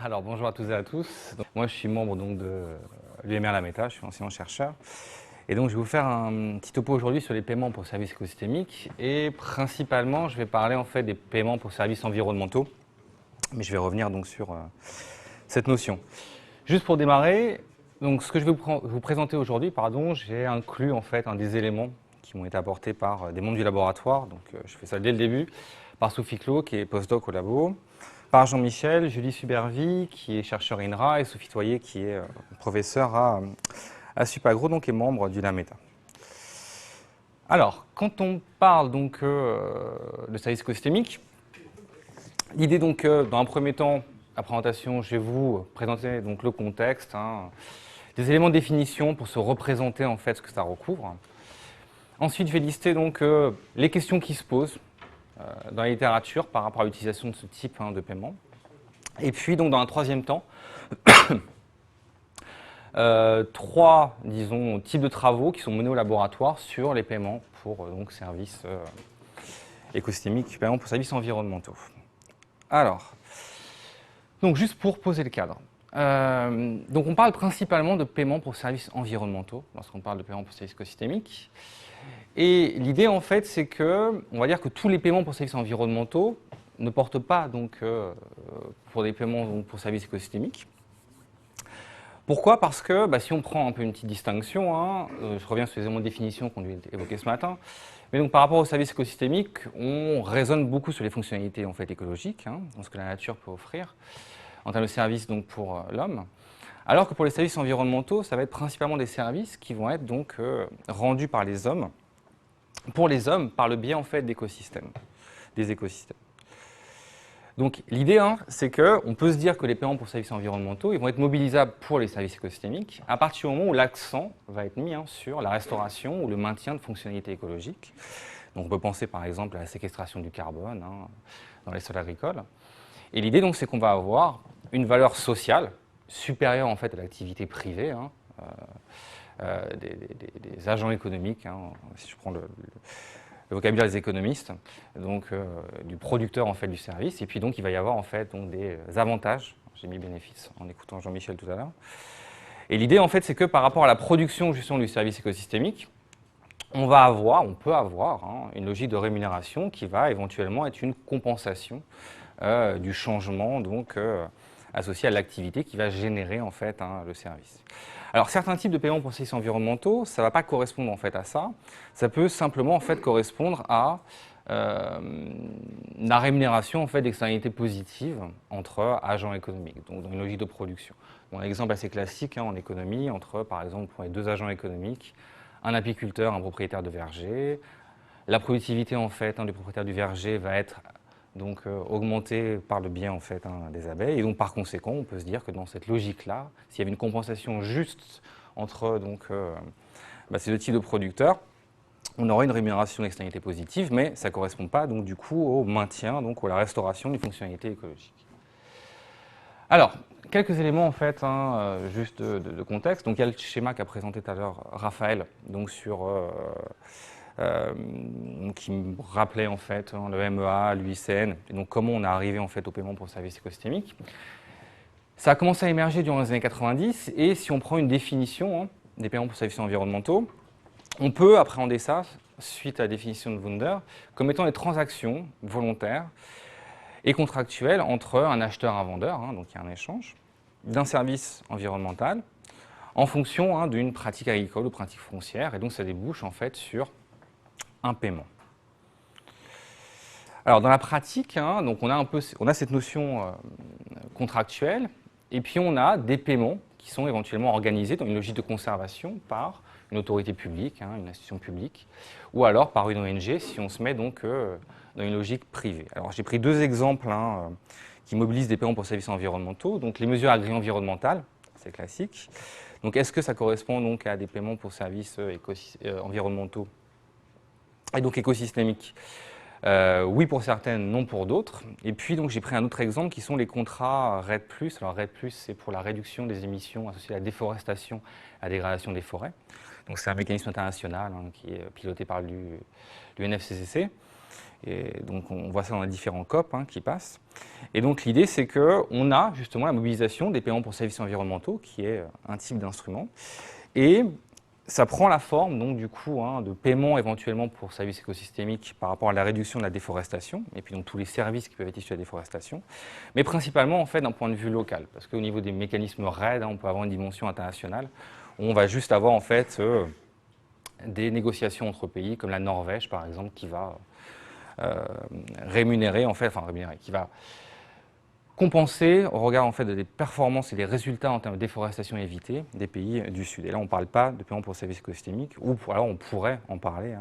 Alors bonjour à toutes et à tous. Donc, moi je suis membre donc, de l'UMR Lameta, je suis enseignant-chercheur. Et donc je vais vous faire un petit topo aujourd'hui sur les paiements pour services écosystémiques. Et principalement je vais parler en fait des paiements pour services environnementaux. Mais je vais revenir donc sur cette notion. Juste pour démarrer, donc ce que je vais vous présenter aujourd'hui, j'ai inclus en fait des éléments qui m'ont été apportés par des membres du laboratoire. Donc je fais ça dès le début, par Sophie Clot qui est postdoc au labo, par Jean-Michel, Julie Subervi qui est chercheur INRA et Sophie Toyer qui est professeure à Supagro, donc est membre du LAMETA. Alors, quand on parle donc de services écosystémiques, l'idée donc dans un premier temps, la présentation, je vais vous présenter donc le contexte, des éléments de définition pour se représenter en fait ce que ça recouvre. Ensuite, je vais lister donc les questions qui se posent dans la littérature par rapport à l'utilisation de ce type de paiement. Et puis, donc, dans un troisième temps, trois, disons, types de travaux qui sont menés au laboratoire sur les paiements pour donc, services écosystémiques, paiements pour services environnementaux. Alors, donc juste pour poser le cadre. Donc on parle principalement de paiements pour services environnementaux lorsqu'on parle de paiements pour services écosystémiques. Et l'idée en fait c'est que, on va dire que tous les paiements pour services environnementaux ne portent pas donc pour des paiements donc, pour services écosystémiques. Pourquoi? Parce que si on prend un peu une petite distinction, je reviens sur les éléments de définition qu'on a évoqués ce matin, mais donc par rapport aux services écosystémiques, on raisonne beaucoup sur les fonctionnalités en fait écologiques, dans ce que la nature peut offrir en termes de services donc pour l'homme. Alors que pour les services environnementaux, ça va être principalement des services qui vont être donc rendus par les hommes, pour les hommes, par le biais en fait d'écosystèmes, des écosystèmes. Donc l'idée, c'est qu'on peut se dire que les paiements pour services environnementaux ils vont être mobilisables pour les services écosystémiques à partir du moment où l'accent va être mis sur la restauration ou le maintien de fonctionnalités écologiques. Donc on peut penser par exemple à la séquestration du carbone dans les sols agricoles. Et l'idée donc c'est qu'on va avoir une valeur sociale supérieure en fait à l'activité privée des agents économiques, si je prends le vocabulaire des économistes, donc du producteur en fait du service, et puis donc il va y avoir en fait donc des avantages. J'ai mis bénéfices en écoutant Jean-Michel tout à l'heure. Et l'idée en fait c'est que par rapport à la production justement du service écosystémique, on peut avoir une logique de rémunération qui va éventuellement être une compensation du changement donc associé à l'activité qui va générer en fait le service. Alors certains types de paiements pour services environnementaux, ça ne va pas correspondre en fait à ça. Ça peut simplement en fait correspondre à la rémunération en fait d'externalités positives entre agents économiques, donc dans une logique de production. Bon, un exemple assez classique en économie entre par exemple pour les deux agents économiques, un apiculteur, un propriétaire de verger. La productivité en fait du propriétaire du verger va être donc augmentée par le biais en fait des abeilles. Et donc par conséquent, on peut se dire que dans cette logique-là, s'il y avait une compensation juste entre donc, ces deux types de producteurs, on aurait une rémunération d'externalité positive, mais ça ne correspond pas donc, du coup au maintien, donc à la restauration des fonctionnalités écologiques. Alors, quelques éléments en fait, juste de contexte. Donc il y a le schéma qu'a présenté tout à l'heure Raphaël, donc sur qui me rappelait en fait le MEA, l'UICN, et donc comment on est arrivé en fait au paiement pour services écosystémiques. Ça a commencé à émerger durant les années 90, et si on prend une définition des paiements pour services environnementaux, on peut appréhender ça, suite à la définition de Wunder, comme étant des transactions volontaires et contractuelles entre un acheteur et un vendeur, donc il y a un échange, d'un service environnemental en fonction d'une pratique agricole ou pratique foncière, et donc ça débouche en fait sur un paiement. Alors dans la pratique, donc on a cette notion contractuelle, et puis on a des paiements qui sont éventuellement organisés dans une logique de conservation par une autorité publique, une institution publique, ou alors par une ONG si on se met donc dans une logique privée. Alors j'ai pris deux exemples qui mobilisent des paiements pour services environnementaux. Donc les mesures agri-environnementales, c'est classique. Donc est-ce que ça correspond donc à des paiements pour services environnementaux et donc écosystémiques? Oui pour certaines, non pour d'autres. Et puis donc j'ai pris un autre exemple qui sont les contrats REDD+. Alors REDD+, c'est pour la réduction des émissions associées à la déforestation, à la dégradation des forêts. Donc c'est un mécanisme international qui est piloté par l'UNFCCC. Et donc on voit ça dans les différents COP qui passent. Et donc l'idée, c'est qu'on a justement la mobilisation des paiements pour services environnementaux, qui est un type d'instrument. Et ça prend la forme, donc, du coup, de paiements éventuellement pour services écosystémiques par rapport à la réduction de la déforestation, et puis donc tous les services qui peuvent être issus de la déforestation, mais principalement en fait d'un point de vue local, parce qu'au niveau des mécanismes RED, on peut avoir une dimension internationale, où on va juste avoir en fait des négociations entre pays, comme la Norvège par exemple, qui va rémunérer, en fait, enfin rémunérer, qui va compenser au regard en fait des performances et des résultats en termes de déforestation évitée des pays du Sud. Et là, on ne parle pas de paiement pour services écosystémiques, ou alors on pourrait en parler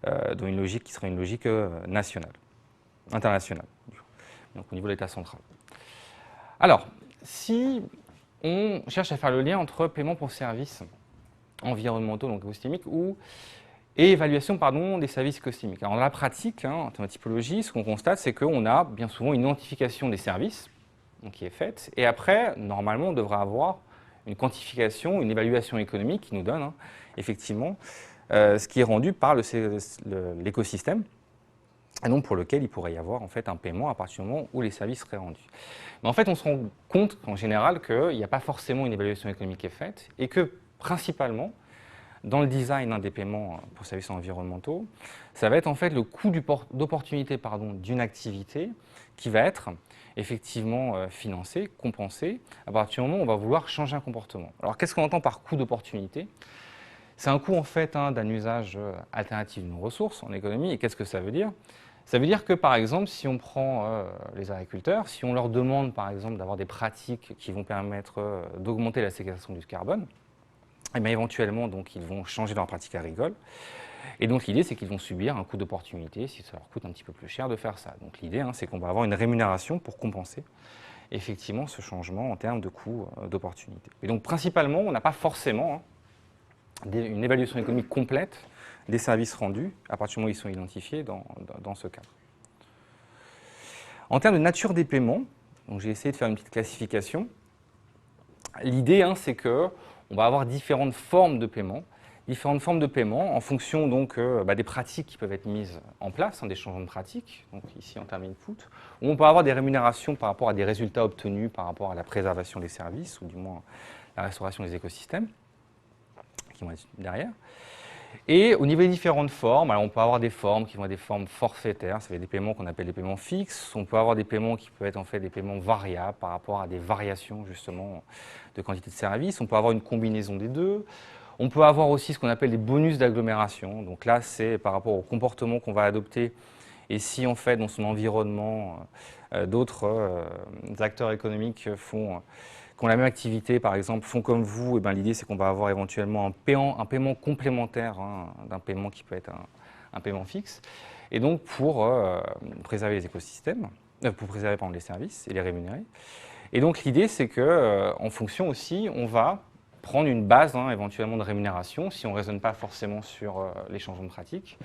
dans une logique qui serait une logique nationale, internationale, donc au niveau de l'État central. Alors, si on cherche à faire le lien entre paiement pour services environnementaux, donc écosystémiques, et évaluation des services écosystémiques. Alors, dans la pratique, en termes de typologie, ce qu'on constate, c'est qu'on a bien souvent une identification des services qui est faite, et après, normalement, on devrait avoir une quantification, une évaluation économique qui nous donne effectivement ce qui est rendu par l'écosystème, et donc pour lequel il pourrait y avoir en fait un paiement à partir du moment où les services seraient rendus. Mais en fait, on se rend compte en général qu'il n'y a pas forcément une évaluation économique qui est faite, et que principalement, dans le design des paiements pour services environnementaux, ça va être en fait le coût d'opportunité d'une activité qui va être effectivement financé, compensé, à partir du moment où on va vouloir changer un comportement. Alors qu'est-ce qu'on entend par coût d'opportunité? C'est un coût en fait d'un usage alternatif d'une ressource en économie. Et qu'est-ce que ça veut dire? Ça veut dire que par exemple, si on prend les agriculteurs, si on leur demande par exemple d'avoir des pratiques qui vont permettre d'augmenter la séquestration du carbone, et bien éventuellement, donc, ils vont changer leur pratique agricole. Et donc, l'idée, c'est qu'ils vont subir un coût d'opportunité si ça leur coûte un petit peu plus cher de faire ça. Donc, l'idée, c'est qu'on va avoir une rémunération pour compenser effectivement ce changement en termes de coût d'opportunité. Et donc, principalement, on n'a pas forcément une évaluation économique complète des services rendus à partir du moment où ils sont identifiés dans ce cadre. En termes de nature des paiements, j'ai essayé de faire une petite classification. L'idée, c'est que on va avoir différentes formes de paiement en fonction donc, des pratiques qui peuvent être mises en place, des changements de pratiques, donc ici en termes input, où on peut avoir des rémunérations par rapport à des résultats obtenus par rapport à la préservation des services, ou du moins la restauration des écosystèmes, qui vont être derrière. Et au niveau des différentes formes, alors on peut avoir des formes qui vont être des formes forfaitaires, ça va être des paiements qu'on appelle des paiements fixes. On peut avoir des paiements qui peuvent être en fait des paiements variables par rapport à des variations justement de quantité de services. On peut avoir une combinaison des deux. On peut avoir aussi ce qu'on appelle des bonus d'agglomération. Donc là, c'est par rapport au comportement qu'on va adopter. Et si en fait dans son environnement, d'autres acteurs économiques qui ont la même activité, par exemple, font comme vous, et l'idée c'est qu'on va avoir éventuellement un paiement complémentaire d'un paiement qui peut être un paiement fixe. Et donc pour préserver les écosystèmes, pour préserver les services et les rémunérer. Et donc l'idée c'est qu'en fonction aussi, on va prendre une base éventuellement de rémunération, si on ne raisonne pas forcément sur les changements de pratique,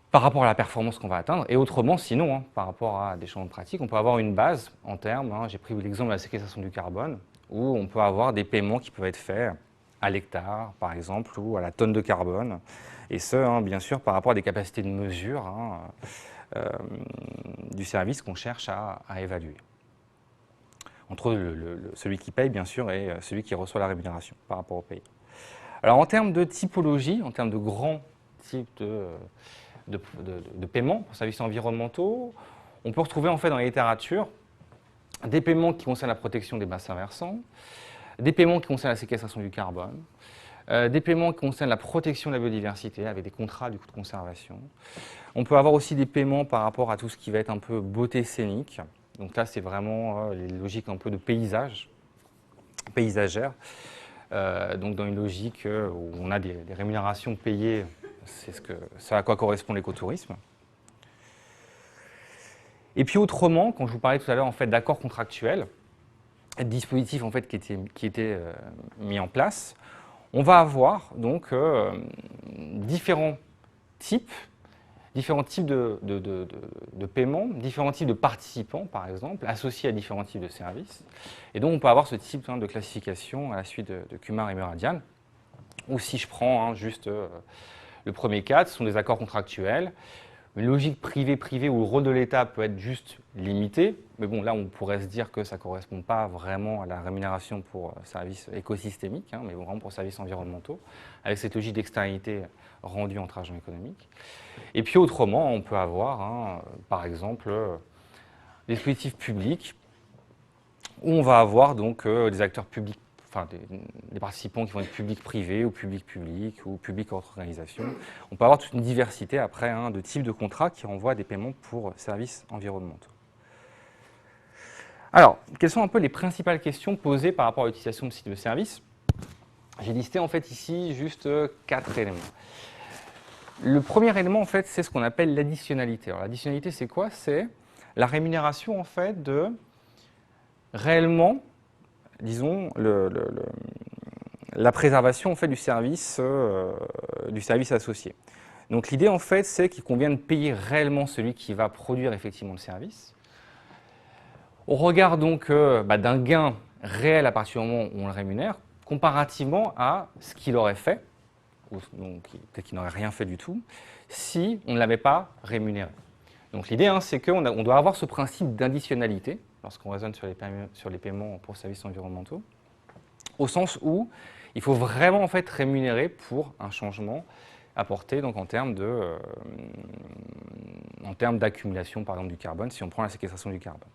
par rapport à la performance qu'on va atteindre, et autrement, sinon, par rapport à des changements de pratique, on peut avoir une base en termes, j'ai pris l'exemple de la séquestration du carbone, où on peut avoir des paiements qui peuvent être faits à l'hectare, par exemple, ou à la tonne de carbone, et ce, bien sûr, par rapport à des capacités de mesure du service qu'on cherche à évaluer. Entre celui qui paye, bien sûr, et celui qui reçoit la rémunération par rapport au pays. Alors, en termes de typologie, en termes de grands types de paiements pour services environnementaux, on peut retrouver en fait dans la littérature des paiements qui concernent la protection des bassins versants, des paiements qui concernent la séquestration du carbone, des paiements qui concernent la protection de la biodiversité avec des contrats du coup de conservation. On peut avoir aussi des paiements par rapport à tout ce qui va être un peu beauté scénique. Donc là, c'est vraiment les logiques un peu de paysage, paysagère. Donc dans une logique où on a des rémunérations payées, c'est ce à quoi correspond l'écotourisme. Et puis autrement, quand je vous parlais tout à l'heure en fait, d'accords contractuels, de dispositifs en fait, qui étaient mis en place, on va avoir donc différents types de paiements, différents types de participants, par exemple, associés à différents types de services. Et donc, on peut avoir ce type de classification à la suite de Kumar et Muradian, ou si je prends juste le premier cas, ce sont des accords contractuels, une logique privée-privée où le rôle de l'État peut être juste limité. Mais bon, là, on pourrait se dire que ça ne correspond pas vraiment à la rémunération pour services écosystémiques, hein, mais vraiment pour services environnementaux, avec cette logique d'externalité rendue entre agents économiques. Et puis autrement, on peut avoir, hein, par exemple, des dispositifs publics où on va avoir donc des acteurs publics, enfin des participants qui vont être publics-privés ou publics-publics ou publics-autres-organisations. On peut avoir toute une diversité après hein, de types de contrats qui renvoient à des paiements pour services environnementaux. Alors, quelles sont un peu les principales questions posées par rapport à l'utilisation de ce type de service? J'ai listé en fait ici juste 4 éléments. Le premier élément en fait, c'est ce qu'on appelle l'additionnalité. Alors l'additionnalité, c'est quoi? C'est la rémunération en fait de réellement, disons, la préservation en fait, du service associé. Donc l'idée en fait, c'est qu'il convient de payer réellement celui qui va produire effectivement le service. On regarde donc d'un gain réel à partir du moment où on le rémunère, comparativement à ce qu'il aurait fait, ou peut-être qu'il n'aurait rien fait du tout, si on ne l'avait pas rémunéré. Donc l'idée, hein, c'est qu'on doit avoir ce principe d'additionnalité lorsqu'on raisonne sur les paiements pour services environnementaux, au sens où il faut vraiment en fait rémunérer pour un changement apporté donc, en termes d'accumulation par exemple du carbone, si on prend la séquestration du carbone.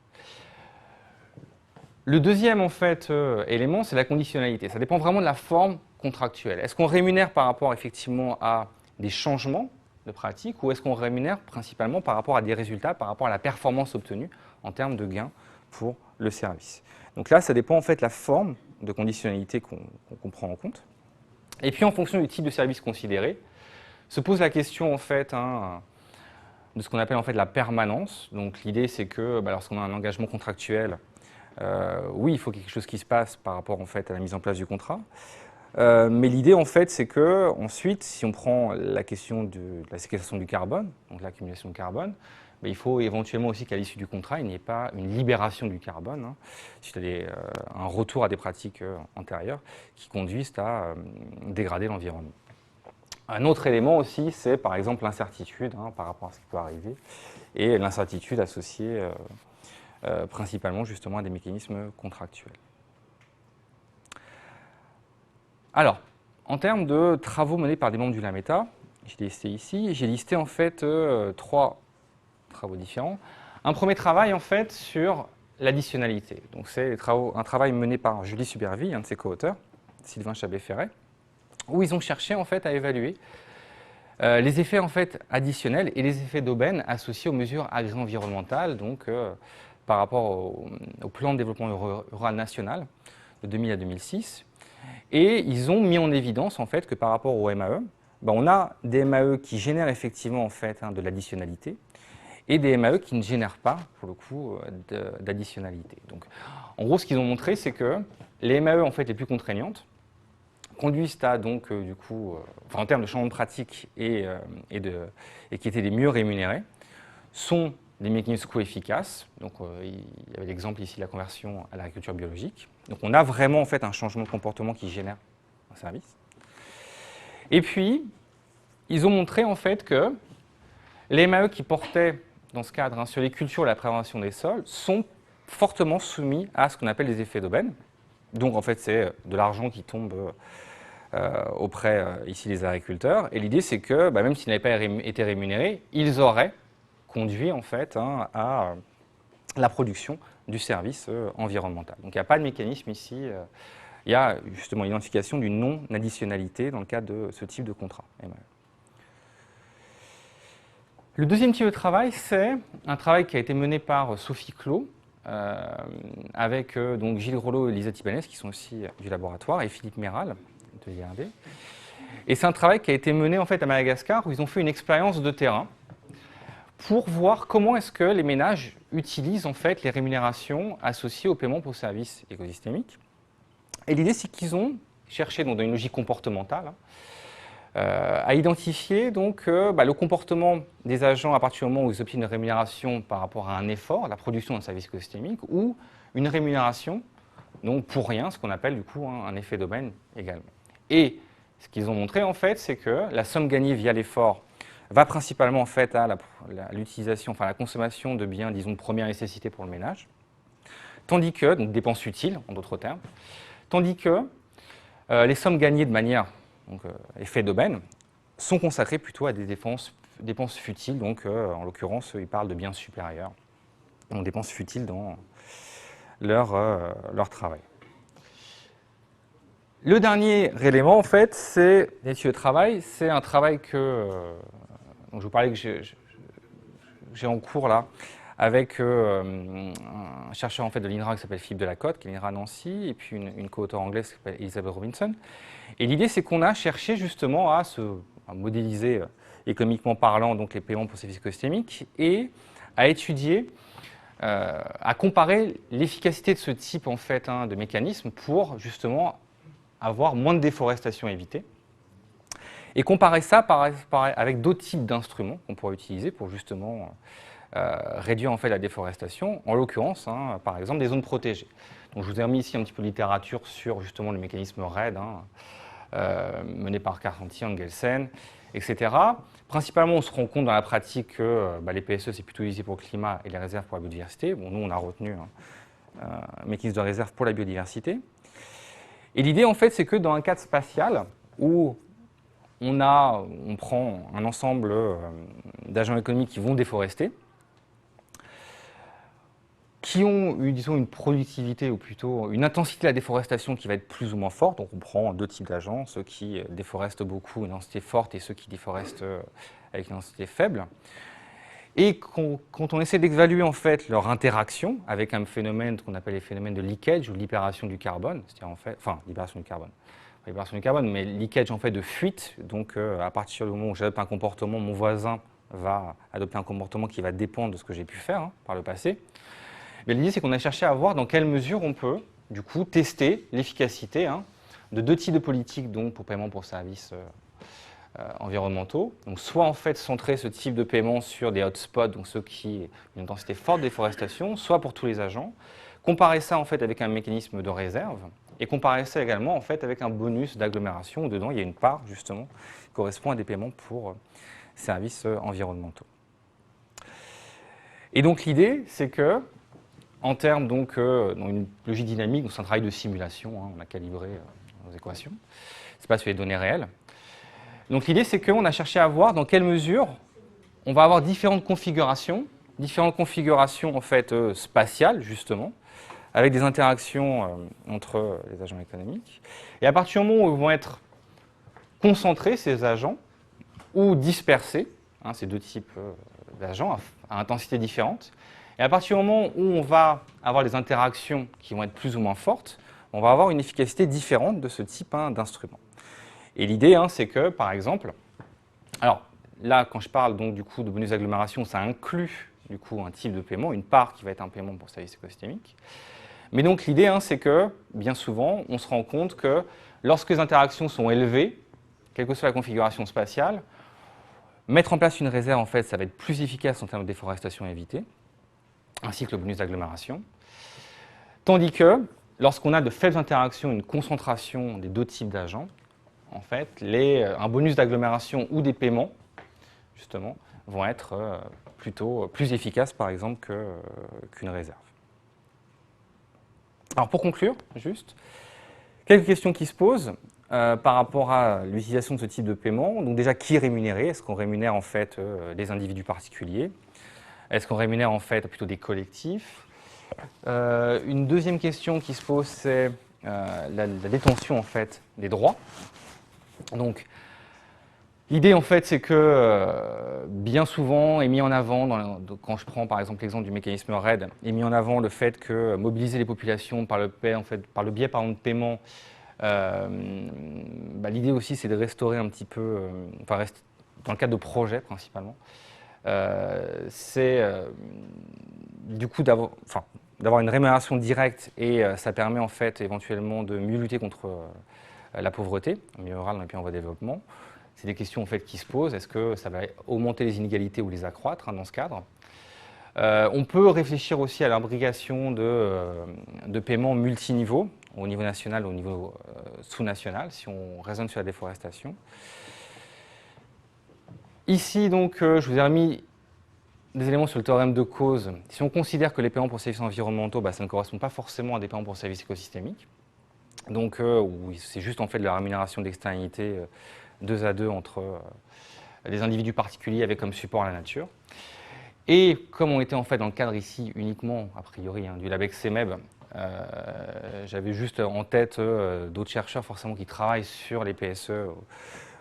Le deuxième en fait, élément, c'est la conditionnalité. Ça dépend vraiment de la forme contractuelle. Est-ce qu'on rémunère par rapport effectivement à des changements de pratique ou est-ce qu'on rémunère principalement par rapport à des résultats, par rapport à la performance obtenue en termes de gains pour le service? Donc là, ça dépend en fait de la forme de conditionnalité qu'on prend en compte. Et puis en fonction du type de service considéré, se pose la question en fait hein, de ce qu'on appelle en fait la permanence. Donc l'idée c'est que lorsqu'on a un engagement contractuel, oui, il faut quelque chose qui se passe par rapport en fait à la mise en place du contrat. Mais l'idée en fait c'est que ensuite, si on prend la question de la séquestration du carbone, donc l'accumulation de carbone, il faut éventuellement aussi qu'à l'issue du contrat, il n'y ait pas une libération du carbone, hein, suite à un retour à des pratiques antérieures qui conduisent à dégrader l'environnement. Un autre élément aussi, c'est par exemple l'incertitude hein, par rapport à ce qui peut arriver, et l'incertitude associée principalement justement à des mécanismes contractuels. Alors, en termes de travaux menés par des membres du LAMETA, j'ai listé ici, j'ai listé en fait 3 travaux différents. Un premier travail en fait sur l'additionnalité. Donc c'est un travail mené par Julie Suberville, un de ses co-auteurs, Sylvain Chabet-Ferret, où ils ont cherché en fait à évaluer les effets en fait additionnels et les effets d'aubaine associés aux mesures agri-environnementales, donc par rapport au plan de développement rural national de 2000 à 2006. Et ils ont mis en évidence en fait que par rapport au MAE, on a des MAE qui génèrent effectivement en fait de l'additionnalité et des MAE qui ne génèrent pas pour le coup d'additionnalité. Donc, en gros, ce qu'ils ont montré, c'est que les MAE en fait les plus contraignantes conduisent à donc du coup, en termes de changement de pratique et qui étaient les mieux rémunérés, sont des mécanismes co-efficaces. Donc, il y avait l'exemple ici de la conversion à l'agriculture biologique. Donc, on a vraiment en fait un changement de comportement qui génère un service. Et puis, ils ont montré en fait que les MAE qui portaient dans ce cadre sur les cultures et la prévention des sols sont fortement soumis à ce qu'on appelle les effets d'aubaine. Donc, en fait, c'est de l'argent qui tombe auprès ici des agriculteurs. Et l'idée, c'est que même s'ils n'avaient pas été rémunérés, ils auraient conduit en fait à la production du service environnemental. Donc il n'y a pas de mécanisme ici, il y a justement l'identification d'une non-additionnalité dans le cadre de ce type de contrat. Le deuxième type de travail, c'est un travail qui a été mené par Sophie Clos, avec donc Gilles Grolot et Lisa Tibanès, qui sont aussi du laboratoire, et Philippe Méral de l'IRD. Et c'est un travail qui a été mené en fait à Madagascar, où ils ont fait une expérience de terrain pour voir comment est-ce que les ménages utilisent en fait les rémunérations associées au paiement pour services écosystémiques. Et l'idée, c'est qu'ils ont cherché donc, dans une logique comportementale à identifier donc, le comportement des agents à partir du moment où ils obtiennent une rémunération par rapport à un effort, la production d'un service écosystémique, ou une rémunération donc pour rien, ce qu'on appelle du coup un effet d'aubaine également. Et ce qu'ils ont montré en fait, c'est que la somme gagnée via l'effort va principalement en fait à l'utilisation, enfin la consommation de biens, disons, de première nécessité pour le ménage, tandis que, donc dépenses utiles en d'autres termes, tandis que les sommes gagnées de manière, donc effet d'aubaine, sont consacrées plutôt à des dépenses futiles, donc en l'occurrence, ils parlent de biens supérieurs, donc dépenses futiles dans leur travail. Le dernier élément, en fait, c'est l'étude de travail. C'est un travail dont je vous parlais que j'ai en cours là, avec un chercheur en fait, de l'INRA qui s'appelle Philippe Delacote, qui est l'INRA Nancy, et puis une co-auteure anglaise qui s'appelle Elizabeth Robinson. Et l'idée, c'est qu'on a cherché justement à modéliser économiquement parlant donc les paiements pour services écosystémiques et à étudier, à comparer l'efficacité de ce type en fait, de mécanisme pour justement avoir moins de déforestation évitée, et comparer ça avec d'autres types d'instruments qu'on pourrait utiliser pour justement réduire en fait la déforestation, en l'occurrence, par exemple, des zones protégées. Donc, je vous ai remis ici un petit peu de littérature sur justement le mécanisme REDD, mené par Carpentier, Angelsen, etc. Principalement, on se rend compte dans la pratique que les PSE, c'est plutôt utilisé pour le climat et les réserves pour la biodiversité. Bon, nous, on a retenu un mécanisme de réserve pour la biodiversité. Et l'idée, en fait, c'est que dans un cadre spatial où on prend un ensemble d'agents économiques qui vont déforester, qui ont, disons, une productivité ou plutôt une intensité de la déforestation qui va être plus ou moins forte. Donc on prend deux types d'agents, ceux qui déforestent beaucoup, une densité forte, et ceux qui déforestent avec une densité faible. Et quand on essaie d'évaluer en fait leur interaction avec un phénomène qu'on appelle les phénomènes de leakage ou libération du carbone, c'est-à-dire en fait, enfin libération du carbone, mais leakage en fait de fuite. Donc à partir du moment où j'adopte un comportement, mon voisin va adopter un comportement qui va dépendre de ce que j'ai pu faire par le passé. Mais l'idée, c'est qu'on a cherché à voir dans quelle mesure on peut, du coup, tester l'efficacité de deux types de politiques donc, pour paiement pour services environnementaux. Donc, soit en fait centrer ce type de paiement sur des hotspots, donc ceux qui ont une densité forte de déforestation, soit pour tous les agents. Comparer ça en fait avec un mécanisme de réserve et comparer ça également en fait avec un bonus d'agglomération où dedans il y a une part justement qui correspond à des paiements pour services environnementaux. Et donc l'idée, c'est que en termes donc, dans une logique dynamique, c'est un travail de simulation, on a calibré nos équations, c'est pas sur les données réelles. Donc l'idée c'est qu'on a cherché à voir dans quelle mesure on va avoir différentes configurations en fait spatiales justement, avec des interactions entre les agents économiques. Et à partir du moment où ils vont être concentrés ces agents ou dispersés, ces deux types d'agents à intensité différente. Et à partir du moment où on va avoir des interactions qui vont être plus ou moins fortes, on va avoir une efficacité différente de ce type d'instrument. Et l'idée, c'est que, par exemple, alors là, quand je parle donc du coup de bonus d'agglomération, ça inclut du coup un type de paiement, une part qui va être un paiement pour service écosystémique. Mais donc l'idée, c'est que, bien souvent, on se rend compte que lorsque les interactions sont élevées, quelle que soit la configuration spatiale, mettre en place une réserve, en fait, ça va être plus efficace en termes de déforestation évitée, ainsi que le bonus d'agglomération. Tandis que, lorsqu'on a de faibles interactions, une concentration des deux types d'agents, en fait, un bonus d'agglomération ou des paiements, justement, vont être plutôt plus efficaces, par exemple, qu'une réserve. Alors, pour conclure, juste, quelques questions qui se posent par rapport à l'utilisation de ce type de paiement. Donc déjà, qui est rémunéré? Est-ce qu'on rémunère en fait des individus particuliers? Est-ce qu'on rémunère en fait plutôt des collectifs? Une deuxième question qui se pose, c'est la détention en fait des droits. Donc, l'idée en fait, c'est que bien souvent est mis en avant, quand je prends par exemple l'exemple du mécanisme REDD, est mis en avant le fait que mobiliser les populations par le biais de paiement. L'idée aussi, c'est de restaurer un petit peu, dans le cadre de projets principalement, c'est du coup d'avoir une rémunération directe et ça permet en fait éventuellement de mieux lutter contre la pauvreté, en milieu rural dans les pays en voie de développement. C'est des questions en fait qui se posent. Est-ce que ça va augmenter les inégalités ou les accroître dans ce cadre? On peut réfléchir aussi à l'imbrication de paiements multiniveaux, au niveau national, au niveau sous-national, si on raisonne sur la déforestation. Ici, donc, je vous ai remis des éléments sur le théorème de cause. Si on considère que les paiements pour services environnementaux, ça ne correspond pas forcément à des paiements pour services écosystémiques, donc où c'est juste en fait de la rémunération d'externalité 2 à 2 entre les individus particuliers avec comme support la nature. Et comme on était en fait dans le cadre ici uniquement, a priori, du LabEx CMEB, j'avais juste en tête d'autres chercheurs forcément qui travaillent sur les PSE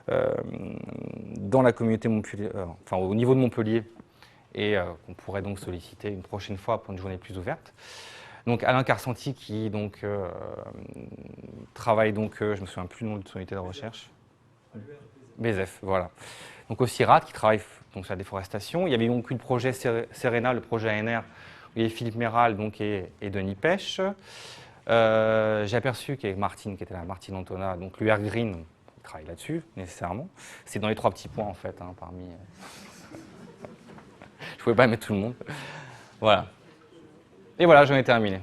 dans la communauté Montpellier, enfin au niveau de Montpellier, et qu'on pourrait donc solliciter une prochaine fois pour une journée plus ouverte. Donc Alain Carcenti qui donc travaille donc, je me souviens plus du nom de son unité de recherche. BZF, voilà. Donc au CIRAD qui travaille donc sur la déforestation. Il y avait donc eu le projet Serena, le projet ANR, où il y avait Philippe Méral donc, et Denis Pêche. J'ai aperçu qu'avec Martine, qui était là, Martine Antona, donc l'UR Green, il travaille là-dessus, nécessairement. C'est dans les 3 petits points, en fait, parmi... Je ne pouvais pas mettre tout le monde. Voilà. Et voilà, j'en ai terminé.